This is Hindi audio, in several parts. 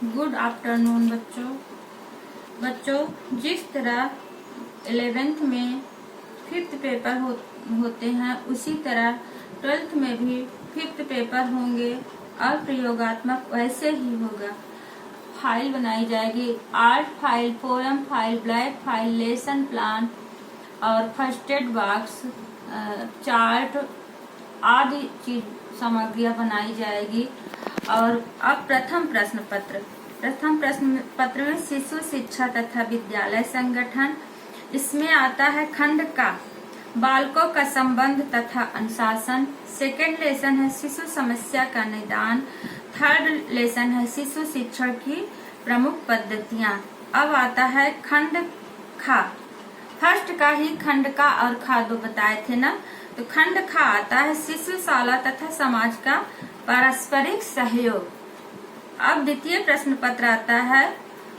गुड आफ्टरनून बच्चों जिस तरह 11th में 5th पेपर होते हैं उसी तरह 12th में भी 5th पेपर होंगे और प्रयोगात्मक वैसे ही होगा। फाइल बनाई जाएगी, art file, poem file, black file, lesson plan और फर्स्ट एड बॉक्स, चार्ट आदि चीज सामग्रियां बनाई जाएगी। और अब प्रथम प्रश्न पत्र में शिशु शिक्षा तथा विद्यालय संगठन, इसमें आता है खंड का बालकों का संबंध तथा अनुशासन। सेकेंड लेसन है शिशु समस्या का निदान। थर्ड लेसन है शिशु शिक्षण की प्रमुख पद्धतियां। अब आता है खंड खा। फर्स्ट का ही खंड का और खा दो बताए थे ना, तो खंड खा आता है शिशु शाला तथा समाज का पारस्परिक सहयोग। अब द्वितीय प्रश्न पत्र आता है,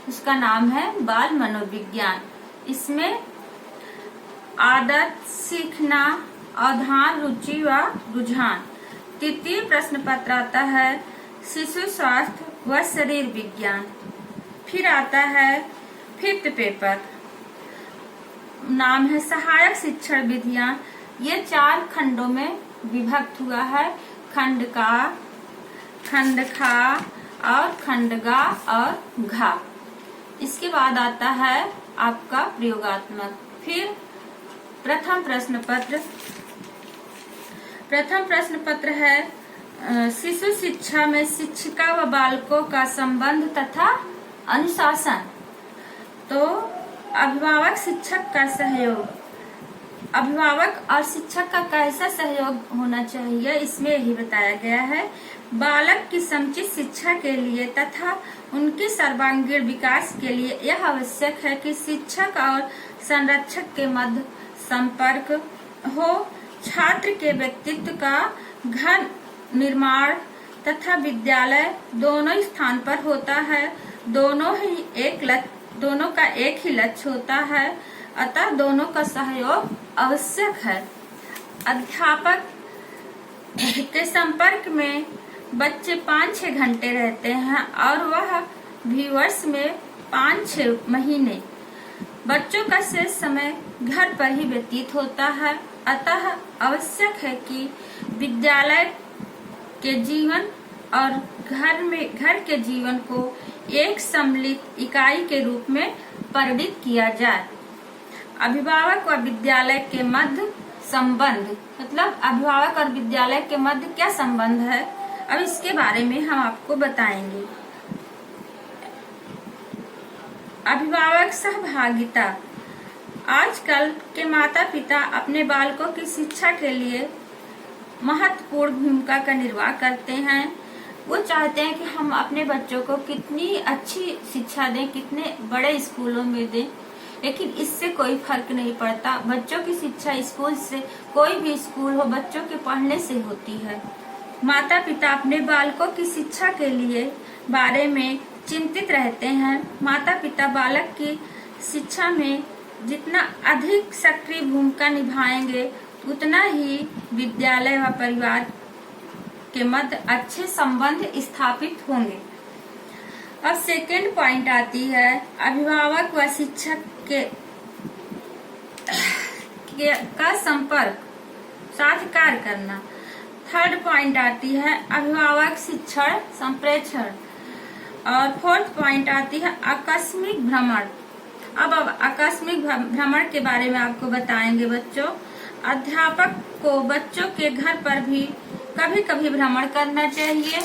उसका नाम है बाल मनोविज्ञान। इसमें आदत, सीखना, अवधान, रुचि व रुझान। तृतीय प्रश्न पत्र आता है शिशु स्वास्थ्य व शरीर विज्ञान। फिर आता है 5th पेपर, नाम है सहायक शिक्षण विधियां। ये 4 खंडों में विभक्त हुआ है, खंड का, खंड खा और खंड गा और घा। इसके बाद आता है आपका प्रयोगात्मक। फिर प्रथम प्रश्न पत्र है शिशु शिक्षा में शिक्षिका व बालकों का संबंध तथा अनुशासन। तो अभिभावक शिक्षक का सहयोग, अभिभावक और शिक्षक का कैसा सहयोग होना चाहिए इसमें यही बताया गया है। बालक की समुचित शिक्षा के लिए तथा उनके सर्वांगीण विकास के लिए यह आवश्यक है कि शिक्षक और संरक्षक के मध्य संपर्क हो। छात्र के व्यक्तित्व का घर निर्माण तथा विद्यालय दोनों स्थान पर होता है। दोनों का एक ही लक्ष्य होता है, अतः दोनों का सहयोग आवश्यक है। अध्यापक के संपर्क में बच्चे 5-6 घंटे रहते हैं और वह भी वर्ष में 5-6 महीने। बच्चों का शेष समय घर पर ही व्यतीत होता है, अतः आवश्यक है कि विद्यालय के जीवन और घर के जीवन को एक सम्मिलित इकाई के रूप में परिणित किया जाए। अभिभावक और विद्यालय के मध्य संबंध, मतलब अभिभावक और विद्यालय के मध्य क्या संबंध है, अब इसके बारे में हम आपको बताएंगे। अभिभावक सहभागिता। आजकल के माता पिता अपने बालकों की शिक्षा के लिए महत्वपूर्ण भूमिका का निर्वाह करते हैं। वो चाहते हैं कि हम अपने बच्चों को कितनी अच्छी शिक्षा दें, कितने बड़े स्कूलों में दें, लेकिन इससे कोई फर्क नहीं पड़ता। बच्चों की शिक्षा स्कूल से, कोई भी स्कूल हो, बच्चों के पढ़ने से होती है। माता पिता अपने बालकों की शिक्षा के लिए बारे में चिंतित रहते हैं। माता पिता बालक की शिक्षा में जितना अधिक सक्रिय भूमिका निभाएंगे उतना ही विद्यालय व परिवार के मध्य अच्छे संबंध स्थापित होंगे। अब सेकेंड पॉइंट आती है अभिभावक व शिक्षक का संपर्क साथ कार्य करना। थर्ड पॉइंट आती है अभिभावक शिक्षण संप्रेषण। और फोर्थ पॉइंट आती है आकस्मिक भ्रमण। अब आकस्मिक भ्रमण के बारे में आपको बताएंगे बच्चों। अध्यापक को बच्चों के घर पर भी कभी कभी भ्रमण करना चाहिए।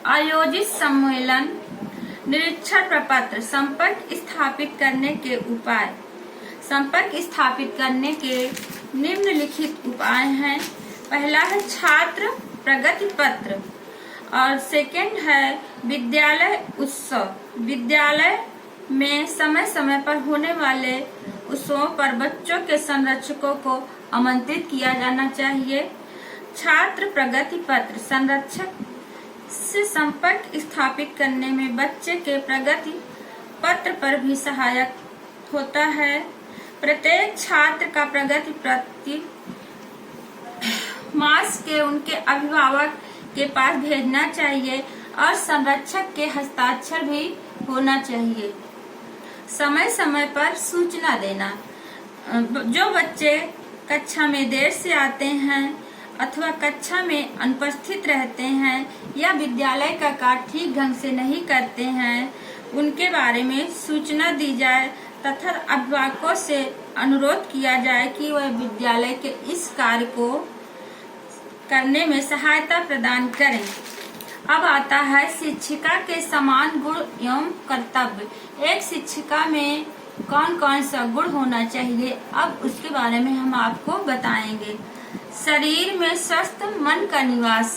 आयोजित सम्मेलन, निरीक्षण प्रपत्र, संपर्क स्थापित करने के उपाय। संपर्क स्थापित करने के निम्नलिखित उपाय हैं। पहला है छात्र प्रगति पत्र और सेकंड है विद्यालय उत्सव। विद्यालय में समय समय पर होने वाले उत्सवों पर बच्चों के संरक्षकों को आमंत्रित किया जाना चाहिए। छात्र प्रगति पत्र संरक्षक से संपर्क स्थापित करने में बच्चे के प्रगति पत्र पर भी सहायक होता है। प्रत्येक छात्र का प्रगति पत्र मास के उनके अभिभावक के पास भेजना चाहिए और संरक्षक के हस्ताक्षर भी होना चाहिए। समय समय पर सूचना देना। जो बच्चे कक्षा में देर से आते हैं अथवा कक्षा में अनुपस्थित रहते हैं या विद्यालय का कार्य ठीक ढंग से नहीं करते हैं, उनके बारे में सूचना दी जाए तथा अभिभावकों से अनुरोध किया जाए कि वह विद्यालय के इस कार्य को करने में सहायता प्रदान करें। अब आता है शिक्षिका के समान गुण एवं कर्तव्य। एक शिक्षिका में कौन कौन सा गुण होना चाहिए, अब उसके बारे में हम आपको बताएंगे। शरीर में स्वस्थ मन का निवास।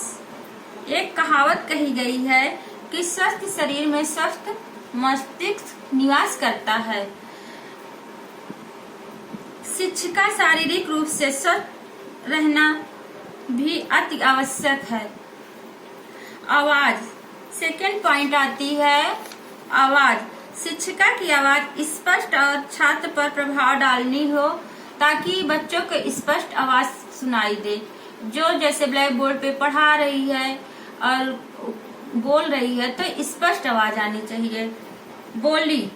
एक कहावत कही गई है कि स्वस्थ शरीर में स्वस्थ मस्तिष्क निवास करता है। शिक्षिका शारीरिक रूप से स्वस्थ रहना भी अति आवश्यक है। आवाज। सेकेंड पॉइंट आती है आवाज। शिक्षिका की आवाज स्पष्ट और छात्र पर प्रभाव डालनी हो ताकि बच्चों को स्पष्ट आवाज सुनाई दे। जो जैसे ब्लैक बोर्ड पे पढ़ा रही है और बोल रही है तो स्पष्ट आवाज आनी चाहिए। बोली।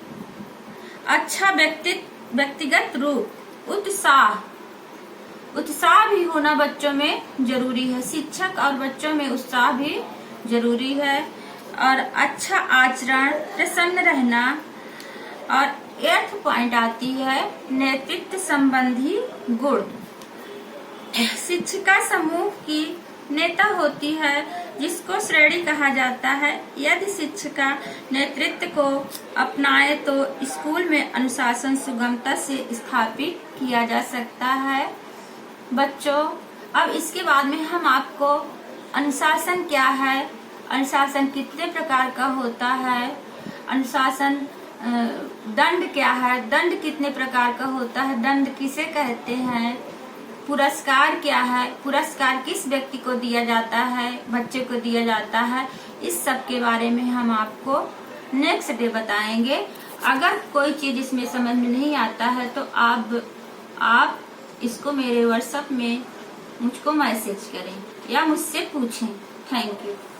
अच्छा व्यक्तिगत रूप। उत्साह भी होना बच्चों में जरूरी है। शिक्षक और बच्चों में उत्साह भी जरूरी है। और अच्छा आचरण, प्रसन्न रहना। और 8th पॉइंट आती है नेतृत्व संबंधी गुण। शिक्षिका समूह की नेता होती है जिसको श्रेणी कहा जाता है। यदि शिक्षिका नेतृत्व को अपनाए तो स्कूल में अनुशासन सुगमता से स्थापित किया जा सकता है। बच्चों, अब इसके बाद में हम आपको अनुशासन क्या है, अनुशासन कितने प्रकार का होता है, अनुशासन दंड क्या है, दंड कितने प्रकार का होता है, दंड किसे कहते हैं, पुरस्कार क्या है, पुरस्कार किस व्यक्ति को दिया जाता है, बच्चे को दिया जाता है, इस सब के बारे में हम आपको नेक्स्ट डे बताएंगे। अगर कोई चीज इसमें समझ में नहीं आता है तो आप इसको मेरे व्हाट्सएप में मुझको मैसेज करें या मुझसे पूछें। Thank you.